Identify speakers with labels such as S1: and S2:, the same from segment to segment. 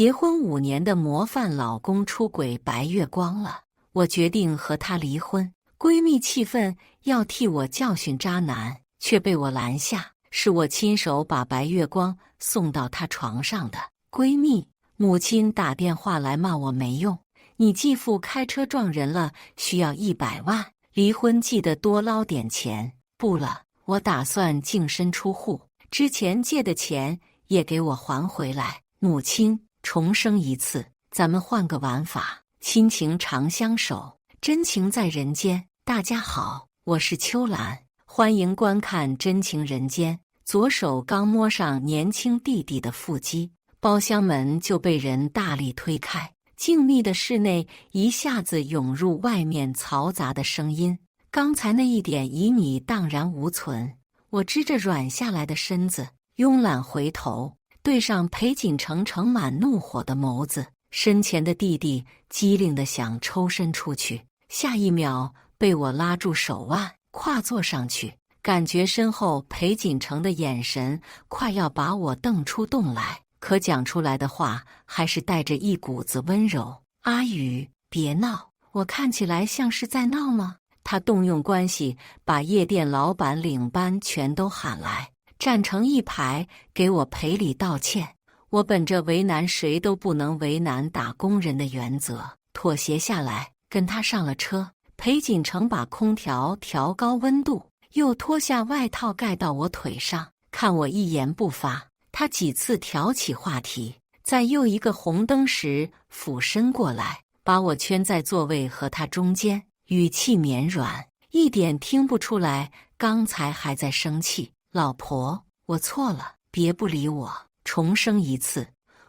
S1: 结婚5年的模范老公出轨白月光了，我决定和他离婚。闺蜜气愤要替我教训渣男，却被我拦下，是我亲手把白月光送到他床上的。闺蜜，母亲打电话来骂我没用，你继父开车撞人了，需要100万，离婚记得多捞点钱。不了，我打算净身出户，之前借的钱也给我还回来。母亲，重生一次，咱们换个玩法，亲情长相守，真情在人间。大家好，我是秋兰，欢迎观看《真情人间》。左手刚摸上年轻弟弟的腹肌，包厢门就被人大力推开，静谧的室内一下子涌入外面嘈杂的声音。刚才那一点旖旎荡然无存，我支着软下来的身子，慵懒回头，对上裴锦成盛满怒火的眸子。身前的弟弟机灵地想抽身出去，下一秒被我拉住手腕，跨坐上去，感觉身后裴锦成的眼神快要把我瞪出洞来，可讲出来的话还是带着一股子温柔。阿宇，别闹，我看起来像是在闹吗？他动用关系把夜店老板领班全都喊来，站成一排给我赔礼道歉。我本着为难谁都不能为难打工人的原则，妥协下来，跟他上了车。裴锦成把空调调高温度，又脱下外套盖到我腿上，看我一言不发，他几次挑起话题，在又一个红灯时俯身过来，把我圈在座位和他中间，语气绵软，一点听不出来刚才还在生气。老婆，我错了，别不理我。重生一次，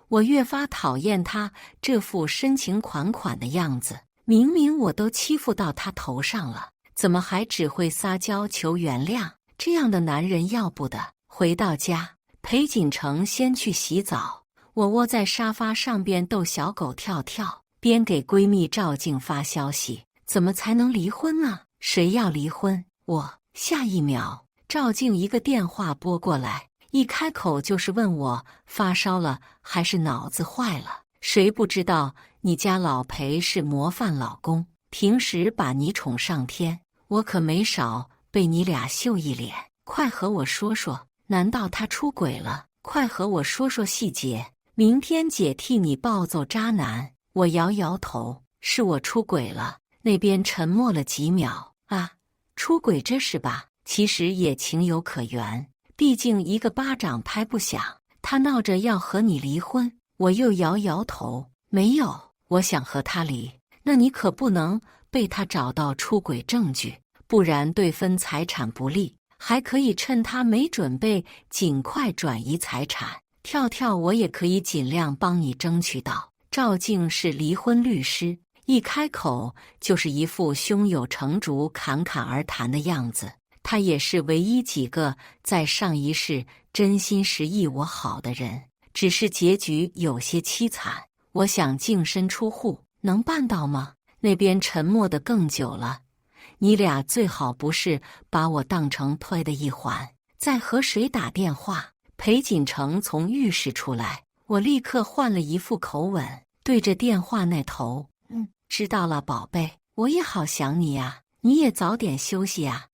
S1: 我越发讨厌他这副深情款款的样子。明明我都欺负到他头上了，怎么还只会撒娇求原谅？这样的男人要不得。回到家，裴锦成先去洗澡，我窝在沙发上边逗小狗跳跳，边给闺蜜赵静发消息：怎么才能离婚啊？谁要离婚？我。下一秒，赵静一个电话拨过来，一开口就是问我发烧了还是脑子坏了。谁不知道你家老裴是模范老公，平时把你宠上天，我可没少被你俩秀一脸。快和我说说，难道他出轨了？快和我说说细节，明天姐替你暴揍渣男。我摇摇头，是我出轨了。那边沉默了几秒，啊，出轨这是吧？其实也情有可原，毕竟一个巴掌拍不响，他闹着要和你离婚。我又摇摇头，没有，我想和他离。那你可不能被他找到出轨证据，不然对分财产不利，还可以趁他没准备尽快转移财产。跳跳，我也可以尽量帮你争取到。赵静是离婚律师，一开口就是一副胸有成竹侃侃而谈的样子。他也是唯一几个在上一世真心实意我好的人，只是结局有些凄惨。我想净身出户，能办到吗？那边沉默得更久了。你俩最好不是把我当成推的一环。在和谁打电话？裴锦成从浴室出来，我立刻换了一副口吻，对着电话那头，知道了，宝贝，我也好想你呀，你也早点休息呀。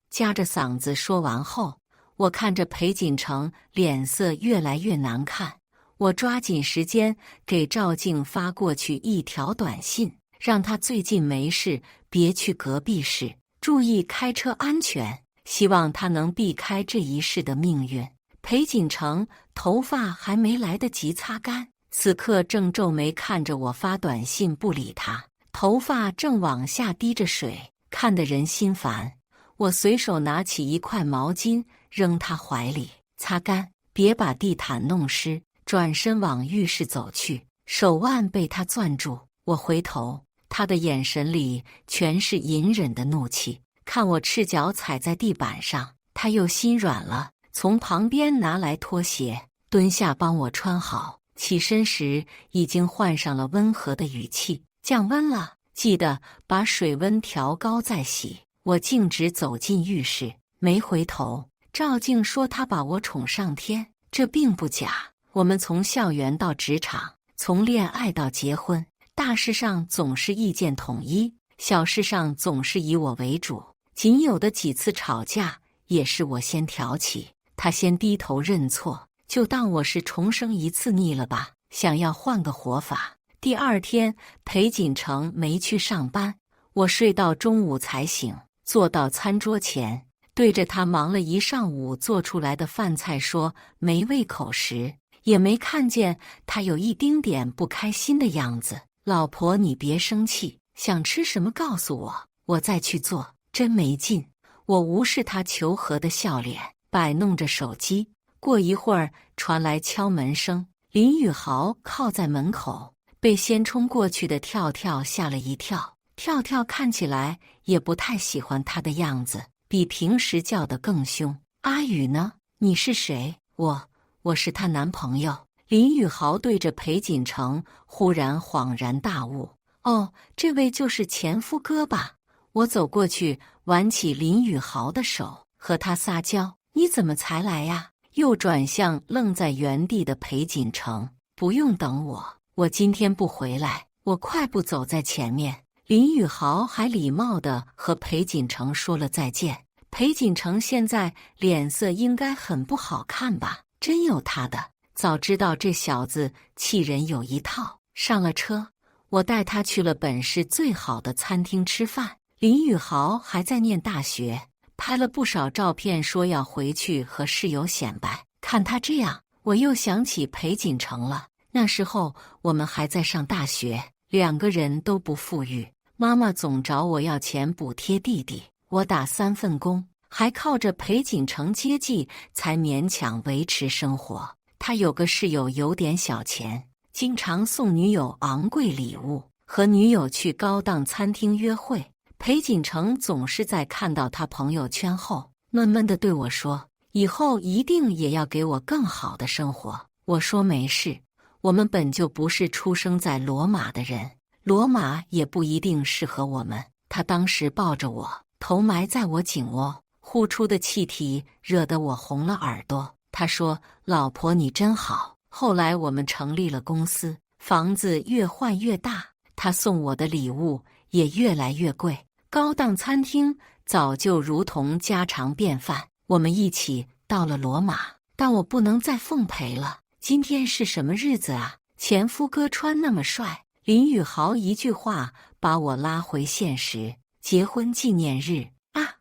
S1: 夹着嗓子说完后，我看着裴锦成脸色越来越难看，我抓紧时间给赵静发过去一条短信，让他最近没事别去隔壁市，注意开车安全，希望他能避开这一世的命运。裴锦成头发还没来得及擦干，此刻正皱眉看着我发短信不理他，头发正往下滴着水，看得人心烦。我随手拿起一块毛巾扔他怀里，擦干，别把地毯弄湿，转身往浴室走去，手腕被他攥住。我回头，他的眼神里全是隐忍的怒气，看我赤脚踩在地板上，他又心软了，从旁边拿来拖鞋，蹲下帮我穿好。起身时已经换上了温和的语气，降温了，记得把水温调高再洗。我径直走进浴室，没回头。赵静说她把我宠上天，这并不假。我们从校园到职场，从恋爱到结婚，大事上总是意见统一，小事上总是以我为主。仅有的几次吵架，也是我先挑起，他先低头认错，就当我是重生一次腻了吧，想要换个活法。第二天，裴锦成没去上班，我睡到中午才醒，坐到餐桌前，对着他忙了一上午做出来的饭菜说没胃口时，也没看见他有一丁点不开心的样子。老婆，你别生气，想吃什么告诉我，我再去做。真没劲。我无视他求和的笑脸，摆弄着手机。过一会儿传来敲门声，林宇豪靠在门口，被先冲过去的跳跳吓了一跳。跳跳看起来也不太喜欢他的样子，比平时叫得更凶。阿宇呢？你是谁？我是她男朋友。林宇豪对着裴锦成忽然恍然大悟。哦，这位就是前夫哥吧？我走过去挽起林宇豪的手，和他撒娇。你怎么才来呀？又转向愣在原地的裴锦成。不用等我，我今天不回来。我快步走在前面。林宇豪还礼貌地和裴锦成说了再见。裴锦成现在脸色应该很不好看吧？真有他的，早知道这小子气人有一套。上了车，我带他去了本市最好的餐厅吃饭。林宇豪还在念大学，拍了不少照片，说要回去和室友显摆。看他这样，我又想起裴锦成了。那时候我们还在上大学，两个人都不富裕，妈妈总找我要钱补贴弟弟。我打3份工，还靠着裴锦成接济才勉强维持生活。他有个室友有点小钱，经常送女友昂贵礼物，和女友去高档餐厅约会。裴锦成总是在看到他朋友圈后，闷闷地对我说，以后一定也要给我更好的生活。我说没事，我们本就不是出生在罗马的人，罗马也不一定适合我们。他当时抱着我，头埋在我颈窝，呼出的气体惹得我红了耳朵。他说，老婆你真好。后来我们成立了公司，房子越换越大，他送我的礼物也越来越贵，高档餐厅早就如同家常便饭。我们一起到了罗马，但我不能再奉陪了。今天是什么日子啊？前夫哥穿那么帅。林宇豪一句话把我拉回现实。结婚纪念日啊！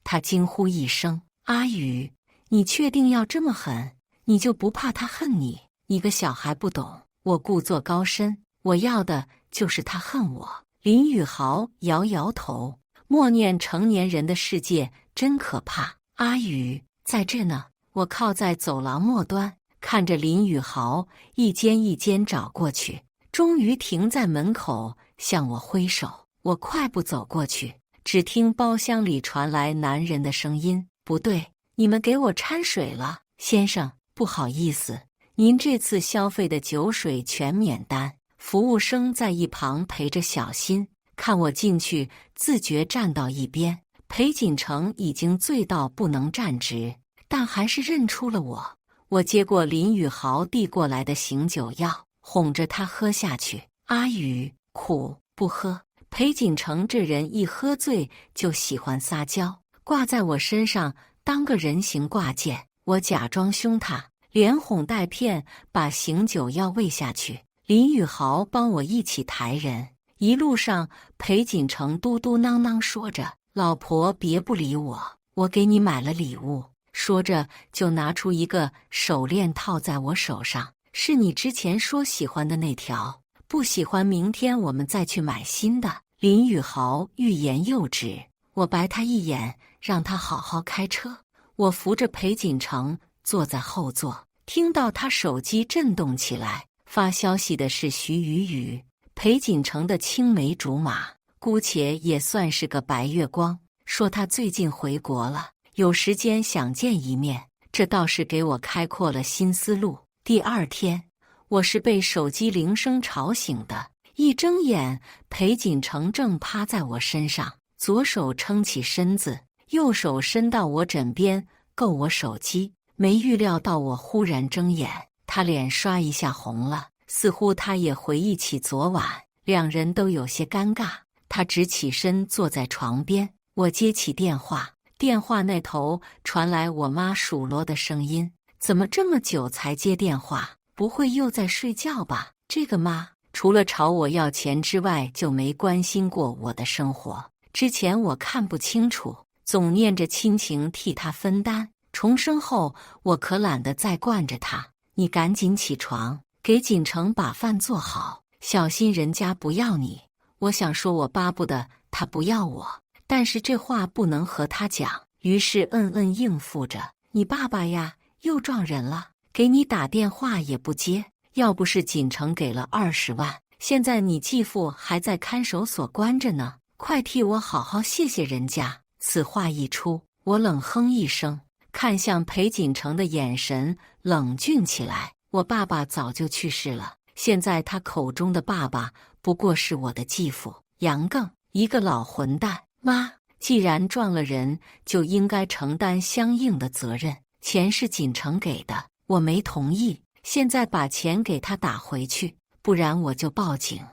S1: 他惊呼一声。阿宇，你确定要这么狠？你就不怕他恨你？你个小孩不懂。我故作高深，我要的就是他恨我。林宇豪摇摇头，默念成年人的世界真可怕。阿宇，在这呢。我靠在走廊末端，看着林宇豪一间一间找过去，终于停在门口向我挥手。我快步走过去，只听包厢里传来男人的声音，不对，你们给我掺水了。先生，不好意思，您这次消费的酒水全免单。服务生在一旁陪着小心，看我进去，自觉站到一边。裴锦成已经醉到不能站直，但还是认出了我。我接过林宇豪递过来的醒酒药，哄着他喝下去。阿宇，苦，不喝。裴锦成这人一喝醉就喜欢撒娇，挂在我身上当个人形挂件。我假装凶他，连哄带骗把醒酒药喂下去。林宇豪帮我一起抬人，一路上裴锦成嘟嘟囔囔说着，老婆别不理我，我给你买了礼物。说着就拿出一个手链套在我手上，是你之前说喜欢的那条，不喜欢明天我们再去买新的。林宇豪欲言又止，我白他一眼，让他好好开车。我扶着裴锦成坐在后座，听到他手机震动起来，发消息的是徐雨雨。裴锦成的青梅竹马，姑且也算是个白月光，说他最近回国了，有时间想见一面，这倒是给我开阔了新思路。第二天，我是被手机铃声吵醒的，一睁眼，裴锦成正趴在我身上，左手撑起身子，右手伸到我枕边够我手机。没预料到我忽然睁眼，他脸刷一下红了，似乎他也回忆起昨晚，两人都有些尴尬。他直起身坐在床边，我接起电话，电话那头传来我妈数落的声音：“怎么这么久才接电话？不会又在睡觉吧？”这个妈除了朝我要钱之外，就没关心过我的生活。之前我看不清楚，总念着亲情替他分担。重生后，我可懒得再惯着他。你赶紧起床，给锦城把饭做好，小心人家不要你。我想说，我巴不得他不要我，但是这话不能和他讲，于是应付着：“你爸爸呀，又撞人了，给你打电话也不接。要不是锦城给了20万，现在你继父还在看守所关着呢。快替我好好谢谢人家。”此话一出，我冷哼一声，看向裴锦城的眼神冷峻起来。我爸爸早就去世了，现在他口中的爸爸不过是我的继父杨更，一个老混蛋。妈，既然撞了人，就应该承担相应的责任。钱是锦城给的，我没同意，现在把钱给他打回去，不然我就报警。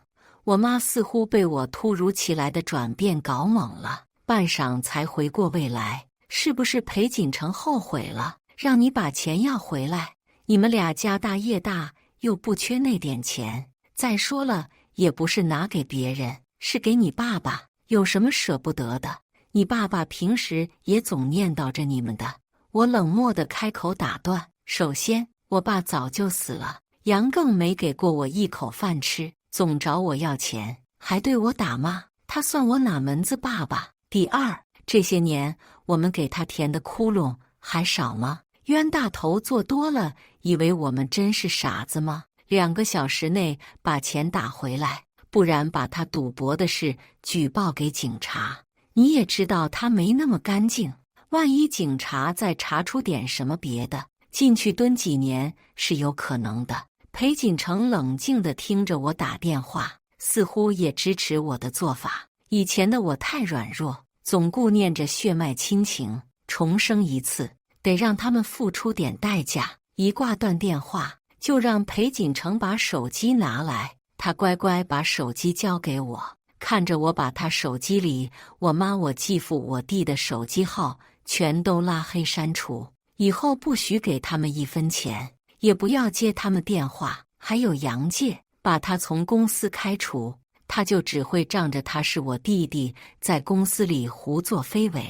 S1: 我妈似乎被我突如其来的转变搞懵了，半晌才回过味来：“是不是裴锦城后悔了，让你把钱要回来？你们俩家大业大，又不缺那点钱。再说了，也不是拿给别人，是给你爸爸，有什么舍不得的？你爸爸平时也总念叨着你们的。”我冷漠地开口打断：“首先，我爸早就死了，杨更没给过我一口饭吃，总找我要钱，还对我打骂，他算我哪门子爸爸？第二，这些年我们给他填的窟窿还少吗？冤大头做多了，以为我们真是傻子吗？2个小时内把钱打回来，不然把他赌博的事举报给警察。你也知道他没那么干净，万一警察再查出点什么别的，进去蹲几年是有可能的。”裴锦城冷静地听着我打电话，似乎也支持我的做法。以前的我太软弱，总顾念着血脉亲情，重生一次得让他们付出点代价。一挂断电话，就让裴锦城把手机拿来。他乖乖把手机交给我，看着我把他手机里我妈、我继父、我弟的手机号全都拉黑删除，以后不许给他们1分钱，也不要接他们电话。还有杨介，把他从公司开除，他就只会仗着他是我弟弟，在公司里胡作非为。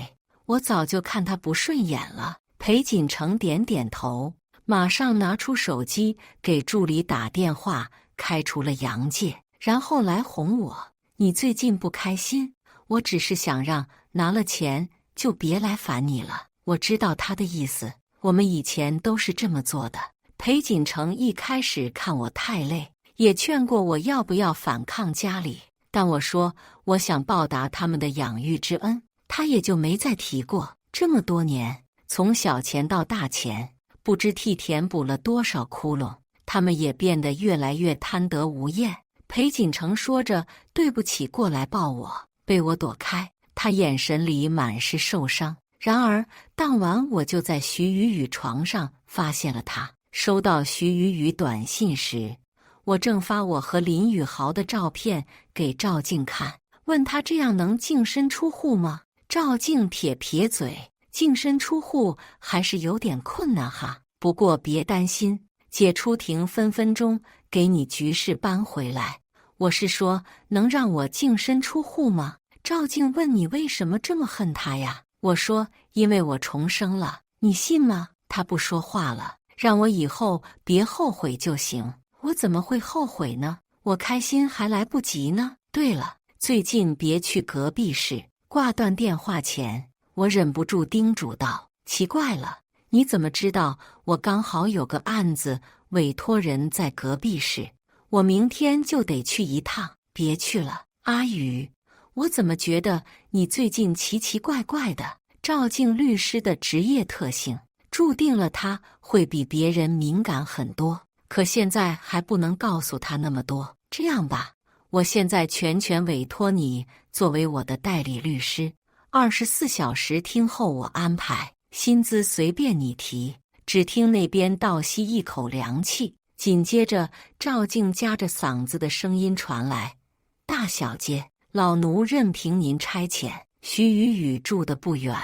S1: 我早就看他不顺眼了。裴锦城点点头，马上拿出手机给助理打电话，开除了杨介，然后来哄我：“你最近不开心？我只是想让拿了钱就别来烦你了。”我知道他的意思，我们以前都是这么做的。裴锦城一开始看我太累，也劝过我要不要反抗家里，但我说我想报答他们的养育之恩，他也就没再提过。这么多年，从小钱到大钱，不知替填补了多少窟窿，他们也变得越来越贪得无厌。裴锦城说着对不起过来抱我，被我躲开，他眼神里满是受伤。然而当晚我就在徐雨雨床上发现了他。收到徐雨雨短信时，我正发我和林宇豪的照片给赵静看，问他这样能净身出户吗？赵静撇撇嘴，净身出户还是有点困难哈，不过别担心，解除庭分分钟给你局势扳回来。我是说，能让我净身出户吗？赵静问：“你为什么这么恨他呀？”我说：“因为我重生了，你信吗？”他不说话了，让我以后别后悔就行。我怎么会后悔呢？我开心还来不及呢。对了，最近别去隔壁市。挂断电话前，我忍不住叮嘱道：“奇怪了，你怎么知道我刚好有个案子委托人在隔壁市？我明天就得去一趟。”别去了，阿宇，我怎么觉得你最近奇奇怪怪的？赵静律师的职业特性注定了他会比别人敏感很多，可现在还不能告诉他那么多。这样吧，我现在全权委托你作为我的代理律师，24小时听候我安排，薪资随便你提，只听那边倒吸一口凉气，紧接着赵静夹着嗓子的声音传来：“大小姐，老奴任凭您差遣。”徐雨雨住得不远，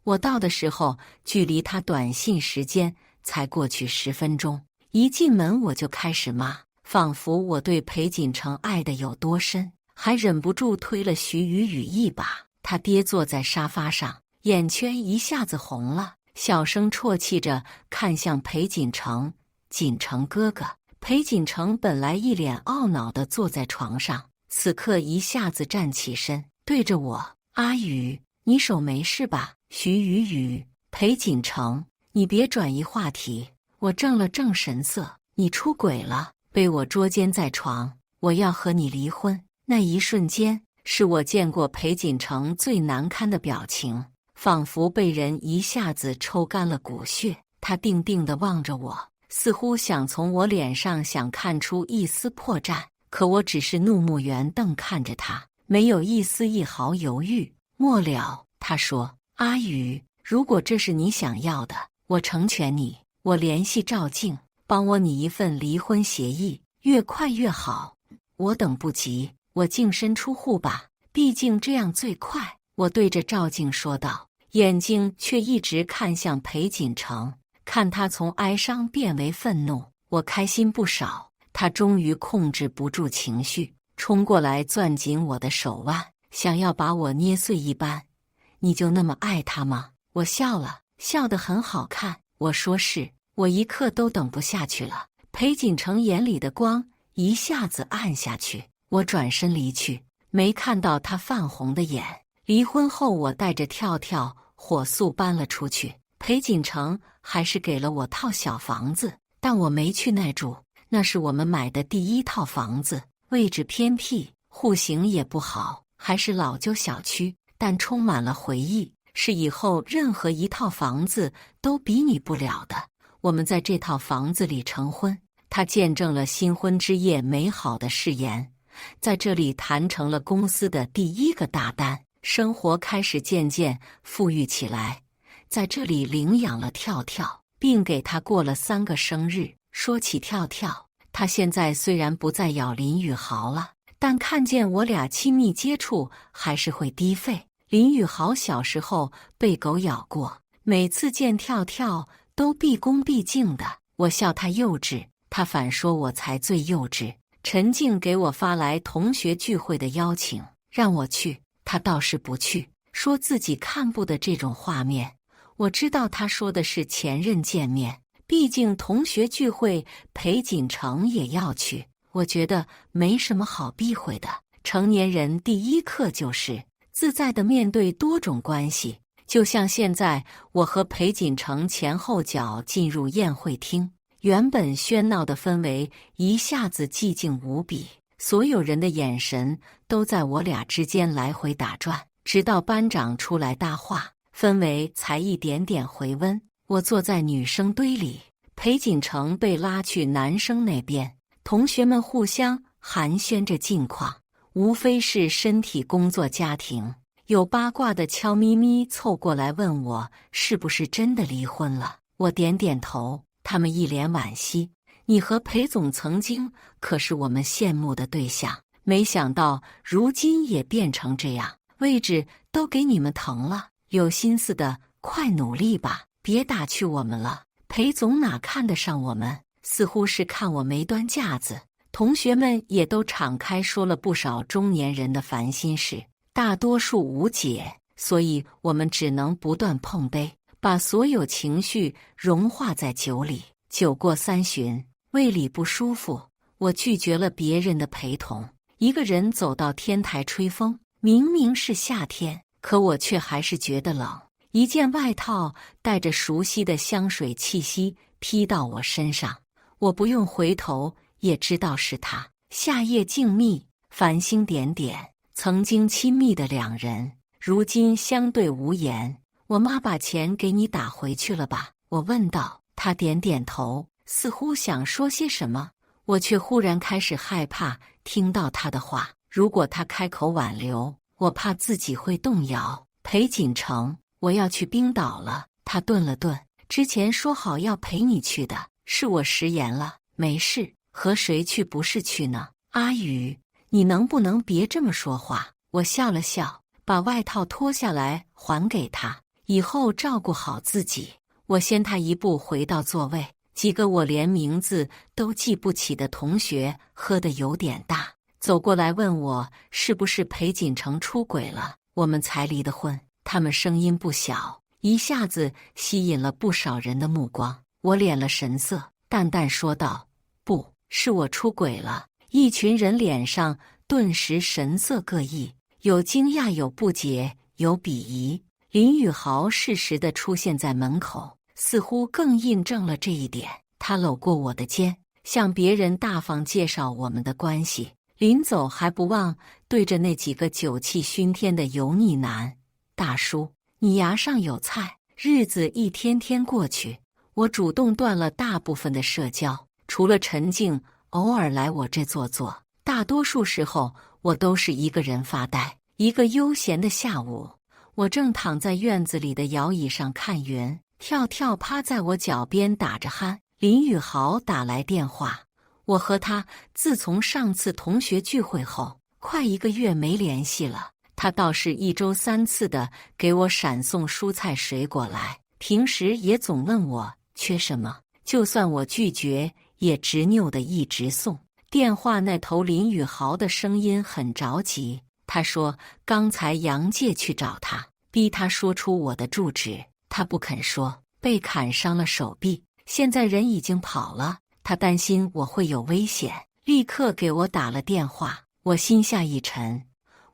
S1: 我到的时候，距离他短信时间才过去10分钟。一进门我就开始骂，仿佛我对裴锦城爱得有多深，还忍不住推了徐雨雨一把。他跌坐在沙发上，眼圈一下子红了，小声啜泣着看向裴锦城：“锦城哥哥。”裴锦城本来一脸懊恼地坐在床上，此刻一下子站起身，对着我：“阿雨，你手没事吧？”徐雨雨，裴锦城，你别转移话题。我正了正神色：“你出轨了，被我捉奸在床，我要和你离婚。”那一瞬间，是我见过裴锦城最难堪的表情，仿佛被人一下子抽干了骨血。他定定地望着我，似乎想从我脸上看出一丝破绽，可我只是怒目圆瞪看着他，没有一毫犹豫。末了，他说：“阿雨，如果这是你想要的，我成全你。我联系赵静，帮我拟一份离婚协议，越快越好。我等不及，我净身出户吧，毕竟这样最快。”我对着赵静说道，眼睛却一直看向裴锦城，看他从哀伤变为愤怒，我开心不少。他终于控制不住情绪，冲过来攥紧我的手腕，想要把我捏碎一般。“你就那么爱他吗？”我笑了，笑得很好看。我说是，我一刻都等不下去了。裴锦城眼里的光一下子暗下去，我转身离去，没看到他泛红的眼。离婚后，我带着跳跳火速搬了出去。裴锦城还是给了我套小房子，但我没去那住，那是我们买的第1套房子，位置偏僻，户型也不好，还是老旧小区，但充满了回忆，是以后任何一套房子都比拟不了的。我们在这套房子里成婚，他见证了新婚之夜美好的誓言，在这里谈成了公司的第1个大单，生活开始渐渐富裕起来。在这里领养了跳跳，并给他过了3个生日。说起跳跳，他现在虽然不再咬林宇豪了，但看见我俩亲密接触还是会低吠。林宇豪小时候被狗咬过，每次见跳跳都毕恭毕敬的。我笑他幼稚，他反说我才最幼稚。陈静给我发来同学聚会的邀请，让我去，他倒是不去，说自己看不得这种画面。我知道他说的是前任见面，毕竟同学聚会裴锦城也要去。我觉得没什么好避讳的，成年人第一课就是自在地面对多种关系。就像现在我和裴锦城前后脚进入宴会厅，原本喧闹的氛围一下子寂静无比，所有人的眼神都在我俩之间来回打转，直到班长出来搭话，氛围才一点点回温。我坐在女生堆里，裴锦城被拉去男生那边，同学们互相寒暄着近况，无非是身体、工作、家庭。有八卦的悄咪咪凑过来问我是不是真的离婚了。我点点头，他们一脸惋惜。你和裴总曾经可是我们羡慕的对象，没想到如今也变成这样，位置都给你们腾了。有心思的快努力吧，别打趣我们了。裴总哪看得上我们，似乎是看我没端架子。同学们也都敞开说了不少中年人的烦心事，大多数无解，所以我们只能不断碰杯，把所有情绪融化在酒里。酒过3巡，胃里不舒服，我拒绝了别人的陪同，一个人走到天台吹风。明明是夏天，可我却还是觉得冷。一件外套带着熟悉的香水气息披到我身上，我不用回头也知道是他。夏夜静谧，繁星点点，曾经亲密的两人，如今相对无言。我妈把钱给你打回去了吧？我问道。他点点头，似乎想说些什么，我却忽然开始害怕听到他的话。如果他开口挽留，我怕自己会动摇。裴锦城，我要去冰岛了。他顿了顿，之前说好要陪你去的，是我食言了。没事，和谁去不是去呢？阿宇，你能不能别这么说话？我笑了笑，把外套脱下来还给他，以后照顾好自己。我先他一步回到座位，几个我连名字都记不起的同学喝得有点大，走过来问我是不是裴锦城出轨了，我们才离的婚。他们声音不小，一下子吸引了不少人的目光。我敛了神色，淡淡说道：“不是我出轨了。”一群人脸上顿时神色各异，有惊讶，有不解，有鄙夷。林宇豪适时地出现在门口，似乎更印证了这一点。他搂过我的肩，向别人大方介绍我们的关系。临走还不忘对着那几个酒气熏天的油腻男：“大叔，你牙上有菜。”日子一天天过去，我主动断了大部分的社交，除了陈静偶尔来我这坐坐，大多数时候我都是一个人发呆。一个悠闲的下午，我正躺在院子里的摇椅上看云，跳跳趴在我脚边打着鼾。林宇豪打来电话，我和他自从上次同学聚会后，快1个月没联系了。他倒是1周3次的给我闪送蔬菜水果来，平时也总问我缺什么，就算我拒绝，也执拗的一直送。电话那头林宇豪的声音很着急，他说刚才杨介去找他，逼他说出我的住址，他不肯说，被砍伤了手臂，现在人已经跑了。他担心我会有危险，立刻给我打了电话。我心下一沉，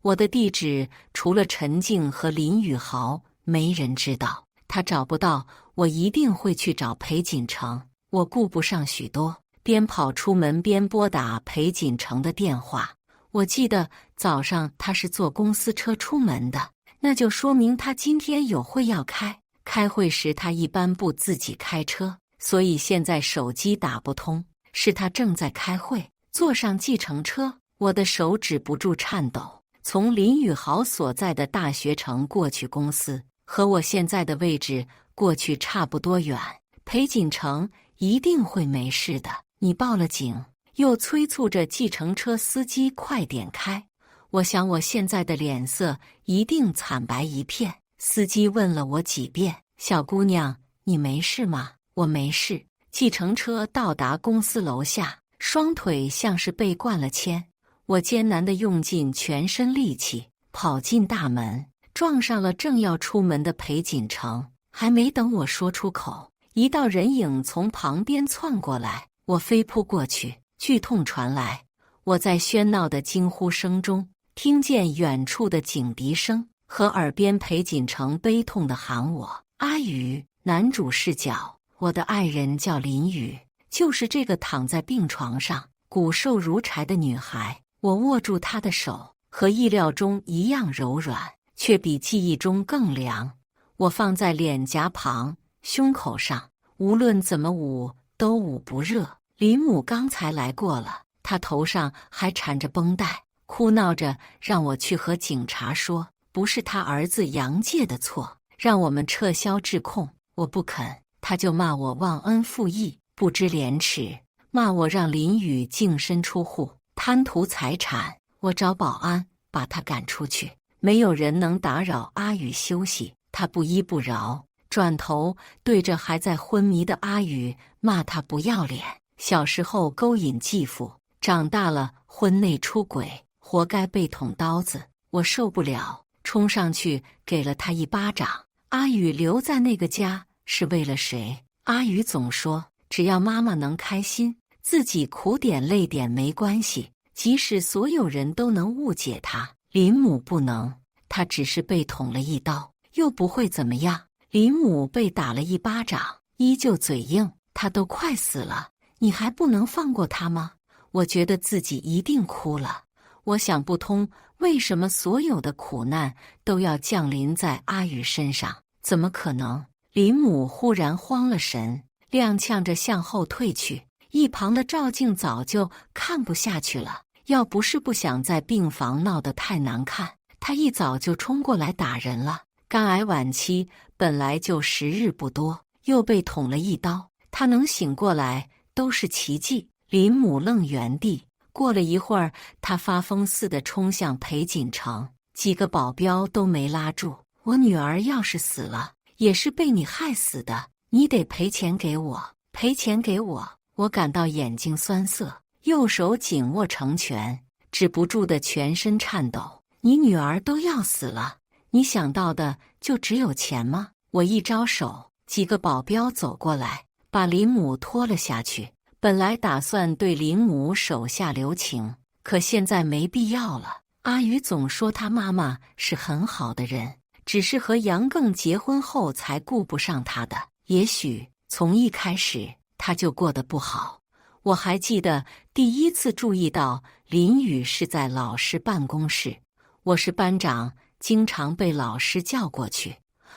S1: 我的地址除了陈静和林宇豪，没人知道。他找不到，我一定会去找裴锦城。我顾不上许多，边跑出门边拨打裴锦城的电话。我记得早上他是坐公司车出门的，那就说明他今天有会要开。开会时他一般不自己开车，所以现在手机打不通，是他正在开会。坐上计程车，我的手止不住颤抖。从林宇豪所在的大学城过去公司，和我现在的位置过去差不多远。裴锦城一定会没事的，你报了警。又催促着计程车司机快点开。我想我现在的脸色一定惨白一片。司机问了我几遍：“小姑娘，你没事吗？”我没事。计程车到达公司楼下，双腿像是被灌了铅，我艰难地用尽全身力气跑进大门，撞上了正要出门的裴锦城。还没等我说出口，一道人影从旁边窜过来，我飞扑过去，剧痛传来。我在喧闹的惊呼声中，听见远处的警笛声和耳边裴锦城悲痛地喊我：“阿宇。”男主视角，我的爱人叫林雨，就是这个躺在病床上骨瘦如柴的女孩。我握住她的手，和意料中一样柔软，却比记忆中更凉。我放在脸颊旁、胸口上，无论怎么捂都捂不热。林母刚才来过了，她头上还缠着绷带，哭闹着让我去和警察说，不是他儿子杨介的错，让我们撤销指控。我不肯，他就骂我忘恩负义，不知廉耻，骂我让林雨净身出户，贪图财产。我找保安把他赶出去，没有人能打扰阿宇休息。他不依不饶，转头对着还在昏迷的阿宇骂他不要脸。小时候勾引继父，长大了婚内出轨，活该被捅刀子。我受不了，冲上去给了他一巴掌。阿宇留在那个家是为了谁？阿宇总说只要妈妈能开心，自己苦点累点没关系，即使所有人都能误解他，林母不能。他只是被捅了一刀，又不会怎么样。林母被打了一巴掌，依旧嘴硬。他都快死了，你还不能放过他吗？我觉得自己一定哭了。我想不通，为什么所有的苦难都要降临在阿宇身上？怎么可能？林母忽然慌了神，踉跄着向后退去。一旁的赵静早就看不下去了，要不是不想在病房闹得太难看，她一早就冲过来打人了。肝癌晚期本来就时日不多，又被捅了一刀。他能醒过来都是奇迹。林母愣原地，过了一会儿，他发疯似的冲向裴锦城，几个保镖都没拉住。我女儿要是死了，也是被你害死的，你得赔钱给我，赔钱给我！我感到眼睛酸涩，右手紧握成拳，止不住的全身颤抖。你女儿都要死了，你想到的就只有钱吗？我一招手，几个保镖走过来，把林母拖了下去。本来打算对林母手下留情，可现在没必要了。阿宇总说他妈妈是很好的人，只是和杨更结婚后才顾不上他的。也许从一开始他就过得不好。我还记得第一次注意到林宇是在老师办公室，我是班长，经常被老师叫过去，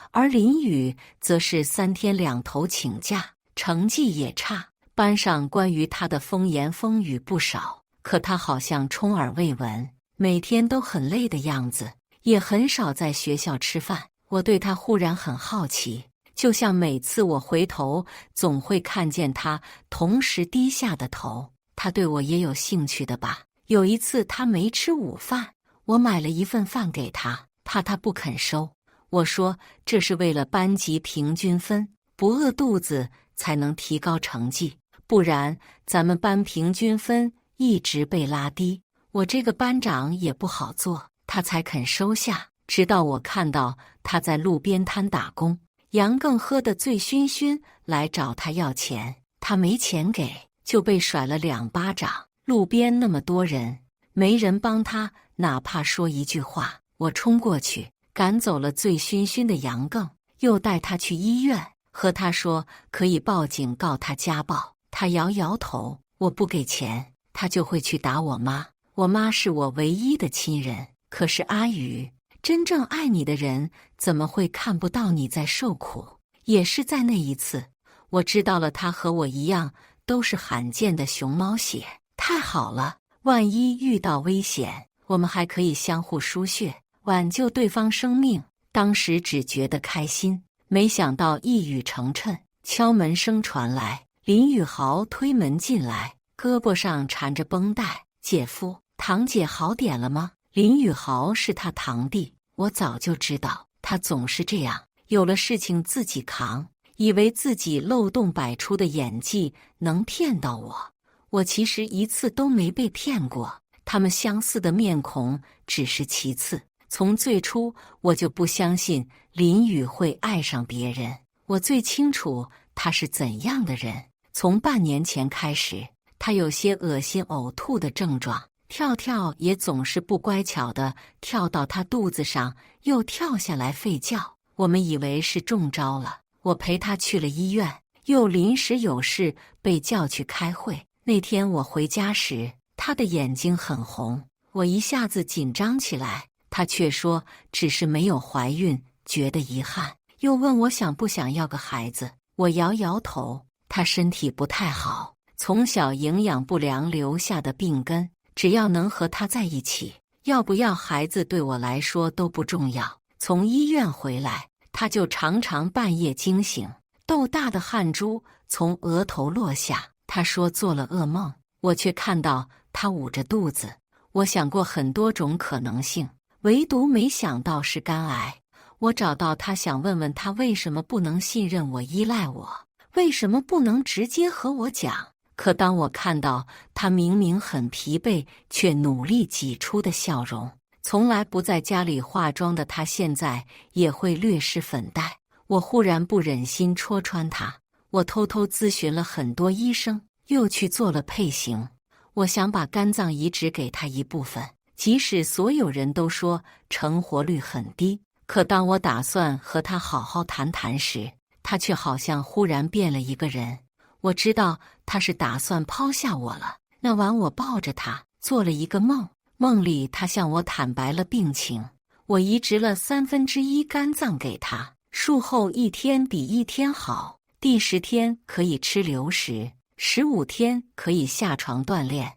S1: 而林宇则是3天2头请假，成绩也差。班上关于他的风言风语不少，可他好像充耳未闻，每天都很累的样子，也很少在学校吃饭。我对他忽然很好奇，就像每次我回头，总会看见他同时低下的头。他对我也有兴趣的吧？有一次他没吃午饭，我买了一份饭给他，怕他不肯收。我说这是为了班级平均分，不饿肚子才能提高成绩。不然咱们班平均分一直被拉低，我这个班长也不好做，他才肯收下。直到我看到他在路边摊打工，杨更喝得醉醺醺来找他要钱，他没钱给，就被甩了2巴掌。路边那么多人，没人帮他，哪怕说一句话。我冲过去赶走了醉醺醺的杨更，又带他去医院，和他说可以报警告他家暴。他摇摇头，我不给钱，他就会去打我妈。我妈是我唯一的亲人，可是阿宇，真正爱你的人怎么会看不到你在受苦？也是在那一次，我知道了他和我一样都是罕见的熊猫血。太好了，万一遇到危险，我们还可以相互输血，挽救对方生命。当时只觉得开心，没想到一语成谶。敲门声传来，林宇豪推门进来，胳膊上缠着绷带。姐夫，堂姐好点了吗？林宇豪是他堂弟，我早就知道，他总是这样，有了事情自己扛，以为自己漏洞百出的演技能骗到我。我其实一次都没被骗过，他们相似的面孔只是其次。从最初我就不相信林宇会爱上别人，我最清楚他是怎样的人。从半年前开始，他有些恶心呕吐的症状，跳跳也总是不乖巧的跳到他肚子上，又跳下来吠叫。我们以为是中招了，我陪他去了医院，又临时有事被叫去开会。那天我回家时，他的眼睛很红，我一下子紧张起来，他却说只是没有怀孕，觉得遗憾，又问我想不想要个孩子。我摇摇头，他身体不太好，从小营养不良留下的病根，只要能和他在一起，要不要孩子对我来说都不重要。从医院回来，他就常常半夜惊醒，豆大的汗珠从额头落下。他说做了噩梦，我却看到他捂着肚子。我想过很多种可能性，唯独没想到是肝癌。我找到他，想问问他为什么不能信任我、依赖我，为什么不能直接和我讲。可当我看到他明明很疲惫，却努力挤出的笑容，从来不在家里化妆的他现在也会略施粉黛，我忽然不忍心戳穿他。我偷偷咨询了很多医生，又去做了配型。我想把肝脏移植给他一部分，即使所有人都说成活率很低。可当我打算和他好好谈谈时，他却好像忽然变了一个人。我知道他是打算抛下我了。那晚我抱着他做了一个梦，梦里他向我坦白了病情，我移植了1/3肝脏给他，术后1天比1天好，第10天可以吃流食，15天可以下床锻炼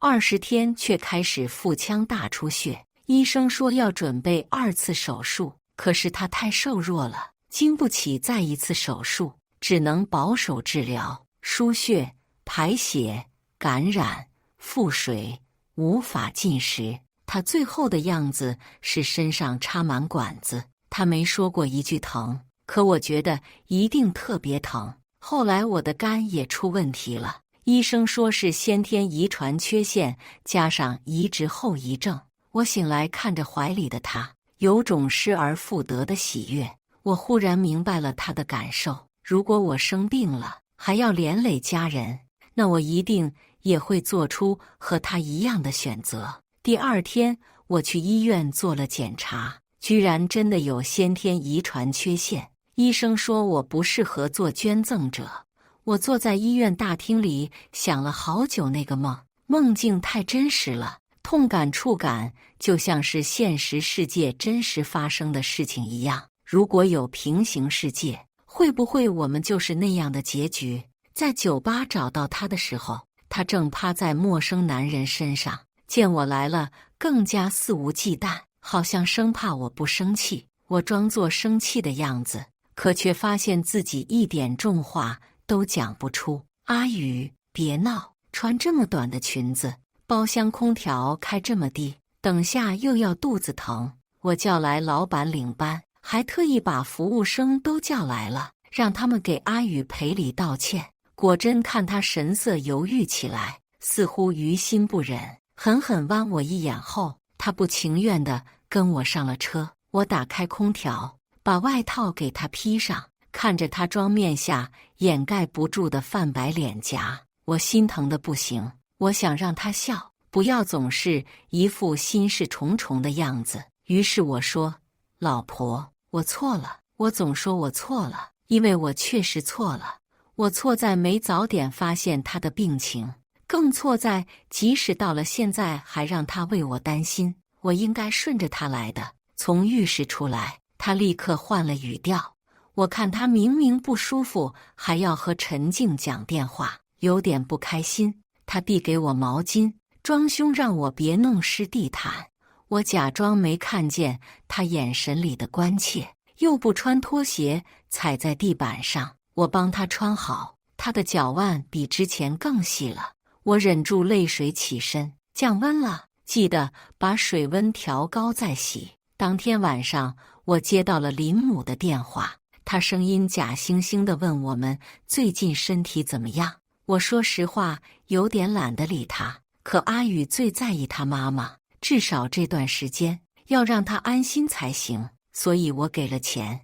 S1: ，20天却开始腹腔大出血。医生说要准备2次手术，可是他太瘦弱了，经不起再一次手术，只能保守治疗，输血、排血、感染、腹水，无法进食。他最后的样子是身上插满管子，他没说过一句疼，可我觉得一定特别疼。后来我的肝也出问题了，医生说是先天遗传缺陷加上移植后遗症。我醒来看着怀里的他，有种失而复得的喜悦。我忽然明白了他的感受，如果我生病了，还要连累家人，那我一定也会做出和他一样的选择。第二天，我去医院做了检查，居然真的有先天遗传缺陷。医生说我不适合做捐赠者。我坐在医院大厅里想了好久那个梦，梦境太真实了，痛感触感就像是现实世界真实发生的事情一样。如果有平行世界，会不会我们就是那样的结局？在酒吧找到他的时候，他正趴在陌生男人身上，见我来了，更加肆无忌惮，好像生怕我不生气。我装作生气的样子，可却发现自己一点重话都讲不出。阿宇，别闹，穿这么短的裙子，包厢空调开这么低，等下又要肚子疼。我叫来老板领班，还特意把服务生都叫来了，让他们给阿宇赔礼道歉。果真看他神色犹豫起来，似乎于心不忍，狠狠剜我一眼后，他不情愿地跟我上了车。我打开空调，把外套给他披上，看着他妆面下掩盖不住的泛白脸颊，我心疼得不行。我想让他笑，不要总是一副心事重重的样子。于是我说：“老婆，我错了。我总说我错了，因为我确实错了。我错在没早点发现他的病情，更错在即使到了现在还让他为我担心。我应该顺着他来的。”从浴室出来，他立刻换了语调。我看他明明不舒服，还要和陈静讲电话，有点不开心。他递给我毛巾，装凶让我别弄湿地毯。我假装没看见他眼神里的关切，又不穿拖鞋踩在地板上。我帮他穿好，他的脚腕比之前更细了。我忍住泪水起身，降温了，记得把水温调高再洗。当天晚上，我接到了林母的电话，她声音假惺惺地问我们最近身体怎么样。我说实话，有点懒得理她。可阿宇最在意他妈妈，至少这段时间要让她安心才行。所以我给了钱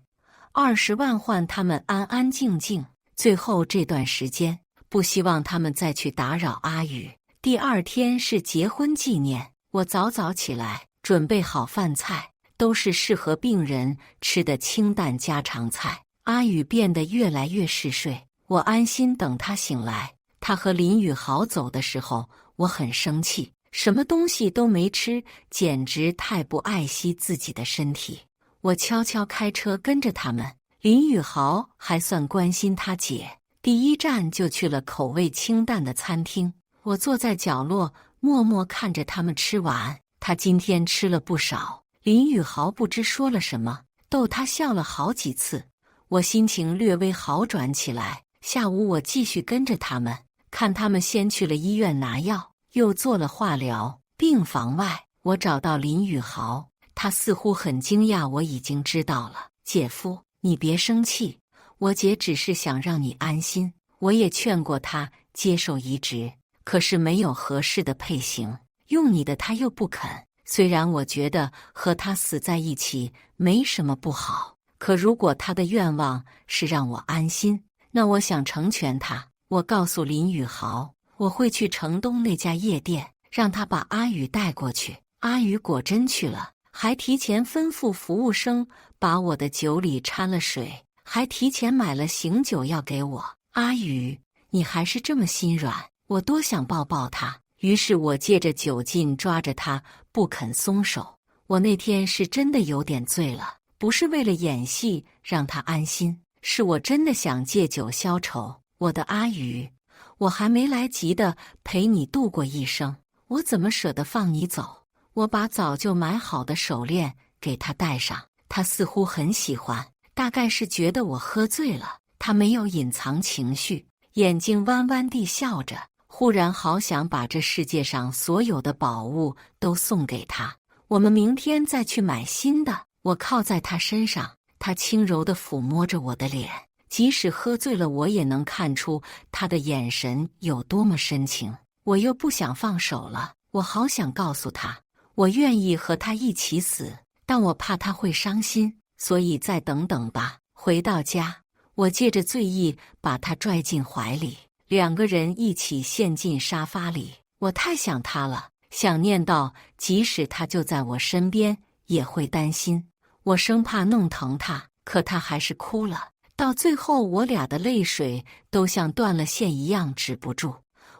S1: ，20万换他们安安静静。最后这段时间，不希望他们再去打扰阿宇。第二天是结婚纪念，我早早起来，准备好饭菜。都是适合病人吃的清淡家常菜。阿宇变得越来越嗜睡，我安心等他醒来。他和林宇豪走的时候，我很生气，什么东西都没吃，简直太不爱惜自己的身体。我悄悄开车跟着他们。林宇豪还算关心他姐，第一站就去了口味清淡的餐厅。我坐在角落，默默看着他们吃完。他今天吃了不少。林宇豪不知说了什么，逗他笑了好几次。我心情略微好转起来。下午我继续跟着他们，看他们先去了医院拿药，又做了化疗。病房外，我找到林宇豪，他似乎很惊讶我已经知道了。姐夫，你别生气，我姐只是想让你安心。我也劝过他接受移植，可是没有合适的配型，用你的他又不肯。虽然我觉得和他死在一起没什么不好，可如果他的愿望是让我安心，那我想成全他。我告诉林宇豪，我会去城东那家夜店，让他把阿宇带过去。阿宇果真去了，还提前吩咐服务生把我的酒里掺了水，还提前买了醒酒药给我。阿宇，你还是这么心软，我多想抱抱他。于是我借着酒劲抓着他，不肯松手。我那天是真的有点醉了，不是为了演戏让他安心，是我真的想借酒消愁。我的阿宇，我还没来及的陪你度过一生，我怎么舍得放你走？我把早就买好的手链给他戴上，他似乎很喜欢，大概是觉得我喝醉了，他没有隐藏情绪，眼睛弯弯地笑着。忽然好想把这世界上所有的宝物都送给他。我们明天再去买新的。我靠在他身上，他轻柔地抚摸着我的脸，即使喝醉了，我也能看出他的眼神有多么深情。我又不想放手了，我好想告诉他，我愿意和他一起死，但我怕他会伤心，所以再等等吧。回到家，我借着醉意把他拽进怀里，两个人一起陷进沙发里。我太想他了，想念到即使他就在我身边，也会担心。我生怕弄疼他，可他还是哭了。到最后，我俩的泪水都像断了线一样止不住。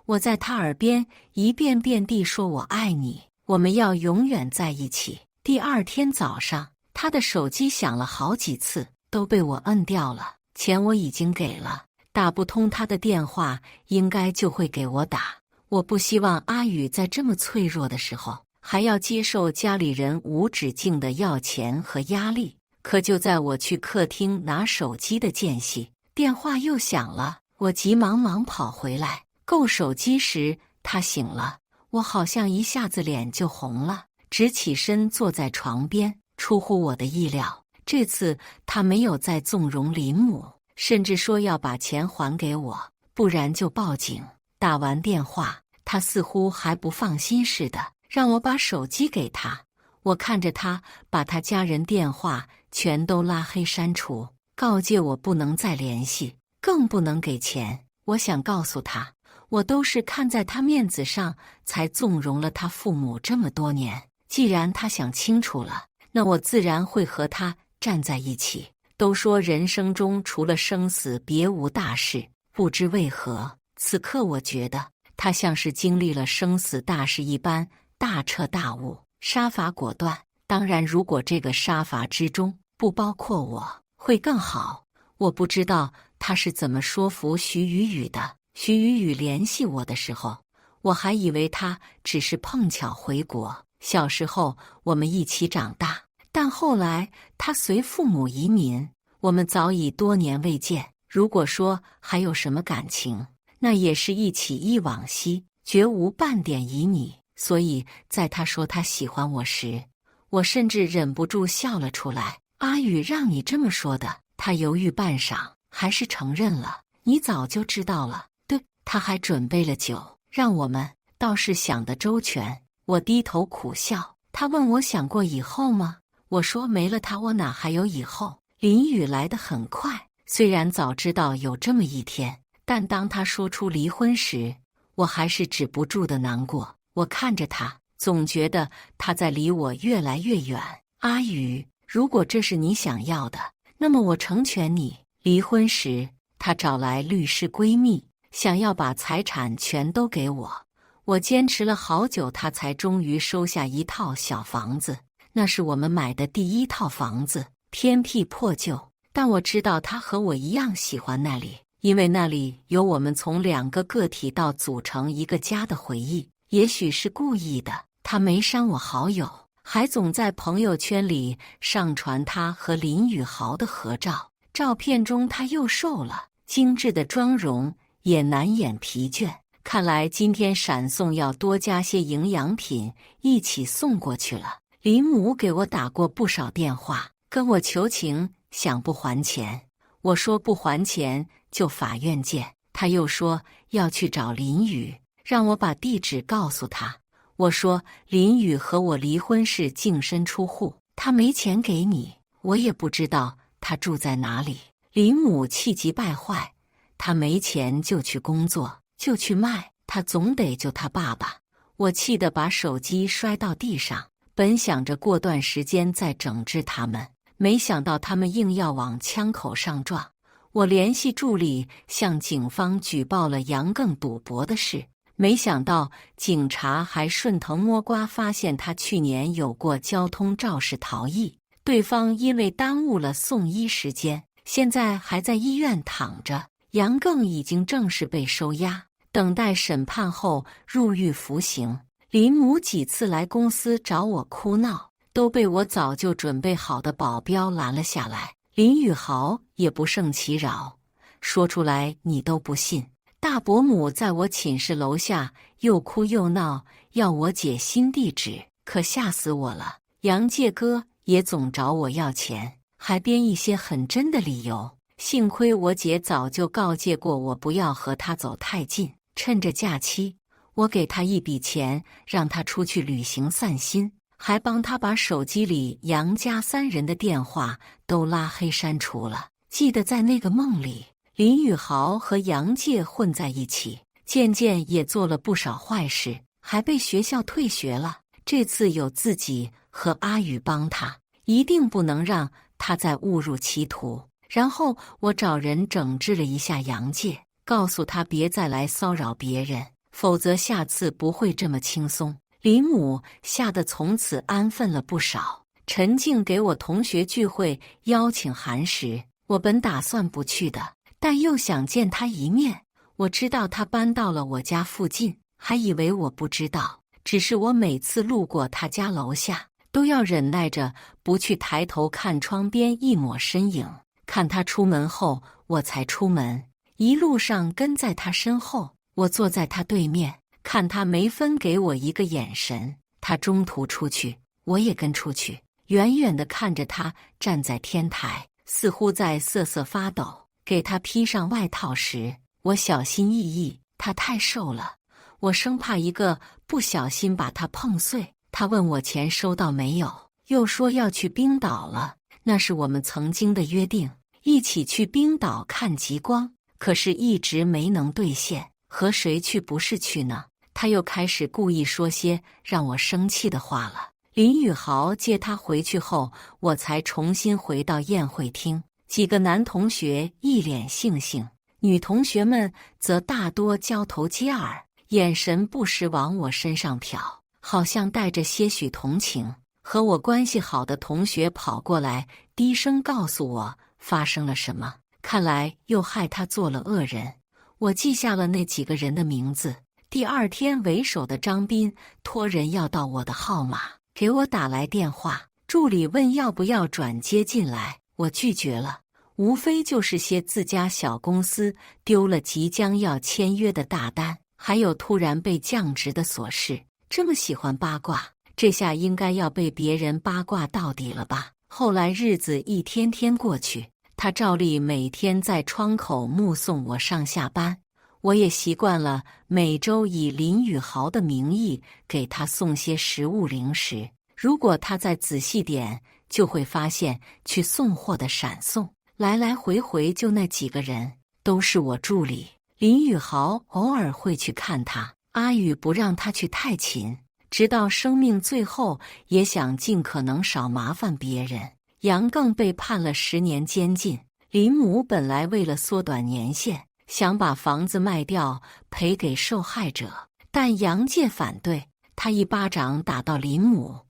S1: 我在他耳边一遍遍地说我爱你，我们要永远在一起。第二天早上，他的手机响了好几次，都被我摁掉了。钱我已经给了，打不通他的电话，应该就会给我打。我不希望阿宇在这么脆弱的时候还要接受家里人无止境的要钱和压力。可就在我去客厅拿手机的间隙，电话又响了。我急忙忙跑回来，够手机时，他醒了。我好像一下子脸就红了，直起身坐在床边。出乎我的意料，这次他没有再纵容林母，甚至说要把钱还给我，不然就报警。打完电话，他似乎还不放心似的，让我把手机给他。我看着他把他家人电话全都拉黑删除，告诫我不能再联系，更不能给钱。我想告诉他，我都是看在他面子上才纵容了他父母这么多年。既然他想清楚了，那我自然会和他站在一起。都说人生中除了生死别无大事，不知为何，此刻我觉得他像是经历了生死大事一般，大彻大悟，杀伐果断。当然，如果这个杀伐之中不包括我，会更好。我不知道他是怎么说服徐雨雨的。徐雨雨联系我的时候，我还以为他只是碰巧回国。小时候我们一起长大，但后来他随父母移民，我们早已多年未见。如果说还有什么感情，那也是一起忆往昔，绝无半点旖旎。所以在他说他喜欢我时，我甚至忍不住笑了出来。阿宇让你这么说的。他犹豫半晌，还是承认了。你早就知道了。对，他还准备了酒，让我们，倒是想得周全。我低头苦笑。他问我想过以后吗？我说没了他，我哪还有以后？林雨来得很快，虽然早知道有这么一天，但当他说出离婚时，我还是止不住的难过。我看着他，总觉得他在离我越来越远。阿宇，如果这是你想要的，那么我成全你。离婚时，他找来律师闺蜜，想要把财产全都给我。我坚持了好久，他才终于收下一套小房子。那是我们买的第一套房子，偏僻破旧，但我知道他和我一样喜欢那里，因为那里有我们从两个个体到组成一个家的回忆。也许是故意的，他没删我好友，还总在朋友圈里上传他和林宇豪的合照。照片中他又瘦了，精致的妆容也难掩疲倦。看来今天闪送要多加些营养品一起送过去了。林母给我打过不少电话，跟我求情，想不还钱。我说不还钱就法院见。他又说要去找林宇，让我把地址告诉他。我说林宇和我离婚是净身出户，他没钱给你，我也不知道他住在哪里。林母气急败坏，他没钱就去工作，就去卖，他总得救他爸爸。我气得把手机摔到地上，本想着过段时间再整治他们，没想到他们硬要往枪口上撞。我联系助理向警方举报了杨更赌博的事，没想到警察还顺藤摸瓜发现他去年有过交通肇事逃逸，对方因为耽误了送医时间，现在还在医院躺着。杨更已经正式被收押，等待审判后入狱服刑。林母几次来公司找我哭闹，都被我早就准备好的保镖拦了下来。林宇豪也不胜其扰，说出来你都不信。大伯母在我寝室楼下又哭又闹，要我姐新地址，可吓死我了。杨介哥也总找我要钱，还编一些很真的理由。幸亏我姐早就告诫过我不要和他走太近，趁着假期，我给他一笔钱，让他出去旅行散心，还帮他把手机里杨家3人的电话都拉黑删除了。记得在那个梦里，林宇豪和杨介混在一起，渐渐也做了不少坏事，还被学校退学了。这次有自己和阿宇帮他，一定不能让他再误入歧途。然后我找人整治了一下杨介，告诉他别再来骚扰别人，否则下次不会这么轻松。林母吓得从此安分了不少。陈静给我同学聚会邀请函时，我本打算不去的，但又想见他一面。我知道他搬到了我家附近，还以为我不知道，只是我每次路过他家楼下，都要忍耐着不去抬头看窗边一抹身影。看他出门后，我才出门，一路上跟在他身后。我坐在他对面，看他没分给我一个眼神。他中途出去，我也跟出去，远远地看着他站在天台，似乎在瑟瑟发抖。给他披上外套时，我小心翼翼，他太瘦了，我生怕一个不小心把他碰碎。他问我钱收到没有，又说要去冰岛了，那是我们曾经的约定，一起去冰岛看极光，可是一直没能兑现。和谁去不是去呢？他又开始故意说些让我生气的话了。林宇豪接他回去后，我才重新回到宴会厅。几个男同学一脸悻悻，女同学们则大多交头接耳，眼神不时往我身上瞟，好像带着些许同情。和我关系好的同学跑过来，低声告诉我发生了什么，看来又害他做了恶人。我记下了那几个人的名字。第二天，为首的张斌托人要到我的号码，给我打来电话。助理问要不要转接进来，我拒绝了。无非就是些自家小公司丢了即将要签约的大单，还有突然被降职的琐事。这么喜欢八卦，这下应该要被别人八卦到底了吧？后来日子一天天过去，他照例每天在窗口目送我上下班，我也习惯了每周以林宇豪的名义给他送些食物零食。如果他再仔细点，就会发现去送货的闪送来来回回就那几个人，都是我助理。林宇豪偶尔会去看他，阿宇不让他去太勤，直到生命最后也想尽可能少麻烦别人。杨更被判了10年监禁。林母本来为了缩短年限，想把房子卖掉赔给受害者，但杨介反对，他一巴掌打到林母：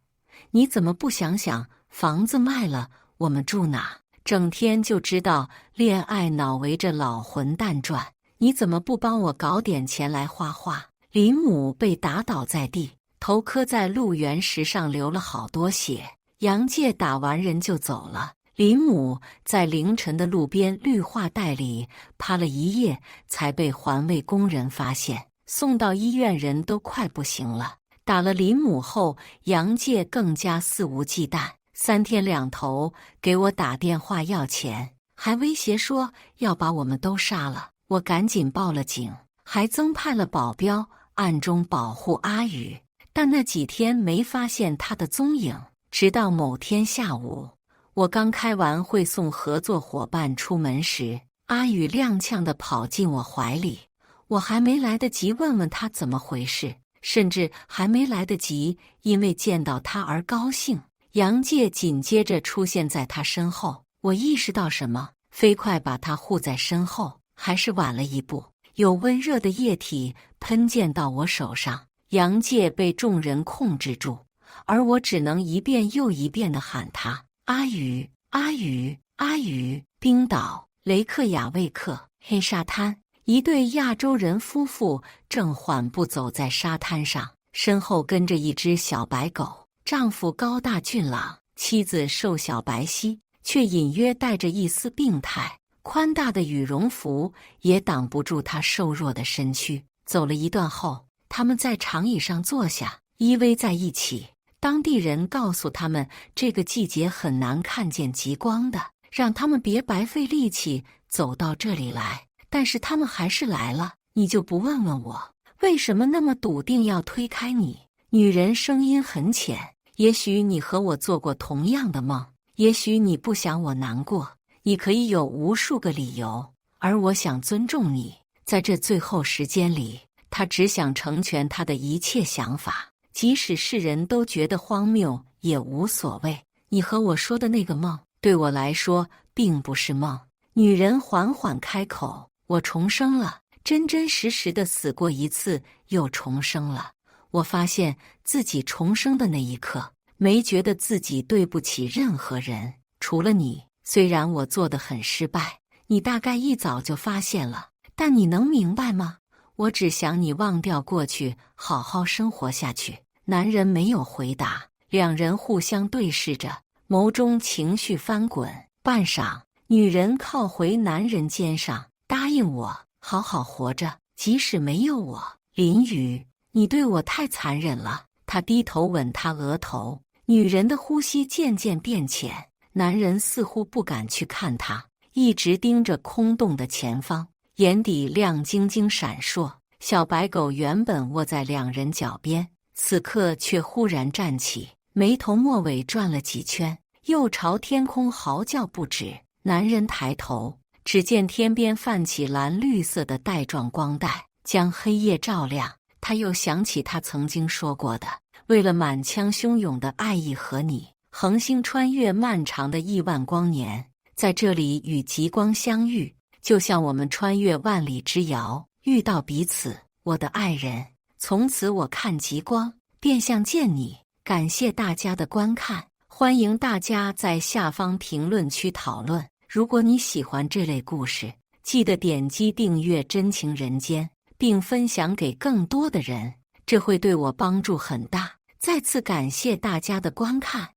S1: 你怎么不想想房子卖了我们住哪？整天就知道恋爱脑围着老混蛋转，你怎么不帮我搞点钱来花花？林母被打倒在地，头磕在路缘石上，流了好多血。杨介打完人就走了，林母在凌晨的路边绿化带里趴了一夜，才被环卫工人发现，送到医院，人都快不行了。打了林母后，杨介更加肆无忌惮，3天2头给我打电话要钱，还威胁说要把我们都杀了。我赶紧报了警，还增派了保镖暗中保护阿宇，但那几天没发现他的踪影。直到某天下午，我刚开完会送合作伙伴出门时，阿宇踉跄地跑进我怀里，我还没来得及问问他怎么回事，甚至还没来得及因为见到他而高兴，杨介紧接着出现在他身后。我意识到什么，飞快把他护在身后，还是晚了一步，有温热的液体喷溅到我手上。杨介被众人控制住，而我只能一遍又一遍地喊他：阿宇，阿宇，阿宇！冰岛、雷克雅未克，黑沙滩，一对亚洲人夫妇正缓步走在沙滩上，身后跟着一只小白狗。丈夫高大俊朗，妻子瘦小白皙，却隐约带着一丝病态。宽大的羽绒服也挡不住她瘦弱的身躯。走了一段后，他们在长椅上坐下，依偎在一起。当地人告诉他们，这个季节很难看见极光的，让他们别白费力气走到这里来。但是他们还是来了。你就不问问我，为什么那么笃定要推开你？女人声音很浅。也许你和我做过同样的梦，也许你不想我难过，你可以有无数个理由，而我想尊重你。在这最后时间里，他只想成全他的一切想法，即使世人都觉得荒谬也无所谓。你和我说的那个梦，对我来说并不是梦。女人缓缓开口，我重生了，真真实实的死过一次，又重生了。我发现自己重生的那一刻，没觉得自己对不起任何人，除了你。虽然我做得很失败，你大概一早就发现了，但你能明白吗？我只想你忘掉过去，好好生活下去。男人没有回答，两人互相对视着，眸中情绪翻滚。半晌，女人靠回男人肩上，答应我，好好活着，即使没有我。林雨，你对我太残忍了。他低头吻她额头，女人的呼吸渐渐变浅，男人似乎不敢去看她，一直盯着空洞的前方，眼底亮晶晶闪烁。小白狗原本卧在两人脚边，此刻却忽然站起，眉头末尾转了几圈，又朝天空嚎叫不止。男人抬头，只见天边泛起蓝绿色的带状光带，将黑夜照亮。他又想起他曾经说过的，为了满腔汹涌的爱意和你，恒星穿越漫长的亿万光年，在这里与极光相遇，就像我们穿越万里之遥，遇到彼此，我的爱人。从此我看极光，便像见你。感谢大家的观看，欢迎大家在下方评论区讨论。如果你喜欢这类故事，记得点击订阅真情人间，并分享给更多的人，这会对我帮助很大。再次感谢大家的观看。